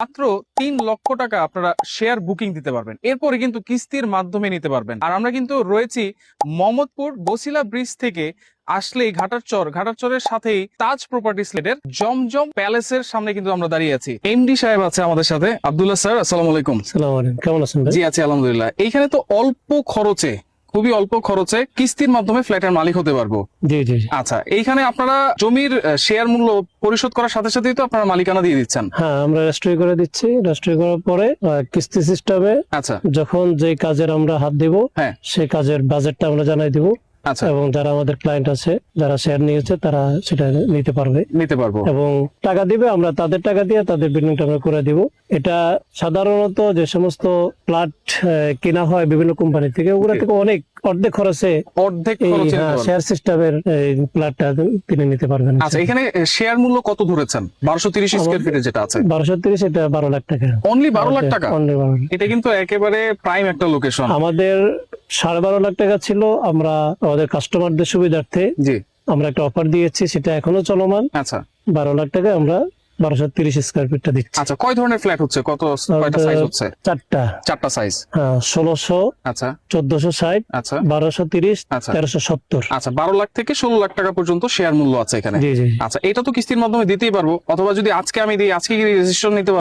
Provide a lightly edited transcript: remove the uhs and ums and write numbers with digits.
মাত্র 3 লক্ষ টাকা আপনারা শেয়ার বুকিং দিতে পারবেন। এরপরে কিন্তু কিস্তির মাধ্যমে নিতে পারবেন। আর আমরা কিন্তু রয়েছি মোহাম্মদপুর বসিলা ব্রিজ থেকে আসলেই ঘাটারচরের সাথেই তাজ প্রপার্টিস লিমিটেডের জমজম প্যালেসের সামনে কিন্তু আমরা দাঁড়িয়ে আছি। এমডি সাহেব আছে আমাদের সাথে, আব্দুল্লাহ স্যার, আসসালামু আলাইকুম। আসসালামু আলাইকুম, কেমন আছেন ভাই? জি আছি আলহামদুলিল্লাহ। এইখানে তো খুবই অল্প খরচে কিস্তির মাধ্যমে ফ্ল্যাটের মালিক হতে পারবো। জি জি। আচ্ছা, এইখানে আপনারা জমির শেয়ার মূল্য পরিশোধ করার সাথে সাথেই তো আপনারা মালিকানা দিয়ে দিচ্ছেন। হ্যাঁ, আমরা রেজিস্ট্রি করে দিচ্ছি। রেজিস্ট্রি করার পরে কিস্তি সিস্টেমে আচ্ছা যখন যে কাজের আমরা হাত দিব, হ্যাঁ সেই কাজের বাজেটটা আমরা জানাই দিব আচ্ছা এবং যারা আমাদের ক্লায়েন্ট আছে, যারা শেয়ার নিয়েছে, তারা সেটা নিতে পারবে নিতে পারবো। এবং টাকা দিবে, আমরা তাদের টাকা দিয়ে তাদের বিল্ডিংটা আমরা করে দিব। এটা সাধারণত যে সমস্ত ফ্ল্যাট কেনা হয় বিভিন্ন কোম্পানি থেকে, ওগুলা থেকে অনেক অর্ধেক খরচে অর্ধেক খরচে নিতে পারবো। শেয়ার সিস্টেমের ফ্ল্যাটটা কিনে নিতে পারবেন। আচ্ছা, এখানে শেয়ার মূল্য কত ধরেছেন? 1230 স্কয়ার ফিটে যেটা আছে 1230, এটা 12 লাখ টাকা। অনলি 12 লাখ টাকা। Only 12 লাখ। এটা কিন্তু একেবারে প্রাইম একটা লোকেশন। আমাদের 12.5 লাখ টাকা ছিল, আমরা আমাদের কাস্টমারদের সুবিধার্থে জি আমরা একটা অফার দিয়েছি, সেটা এখনো চলমান। আচ্ছা 12 লাখ টাকা আমরা 1230 স্কয়ার ফিটটা দিচ্ছি। আচ্ছা, কয় ধরনের ফ্ল্যাট হচ্ছে? কয়টা সাইজ হচ্ছে? চারটা সাইজ। হ্যাঁ, 1600, আচ্ছা 1460, আচ্ছা 1230, আচ্ছা 1370। আচ্ছা 12 লাখ থেকে 16 লাখ টাকা পর্যন্ত শেয়ার মূল্য আছে এখানে। জি জি। আচ্ছা, এটা তো কিস্তির মাধ্যমে দিতেই পারবো, অথবা যদি আজকে আমি দিই, আজকে কি রেজিস্ট্রেশন নিতে পারবো?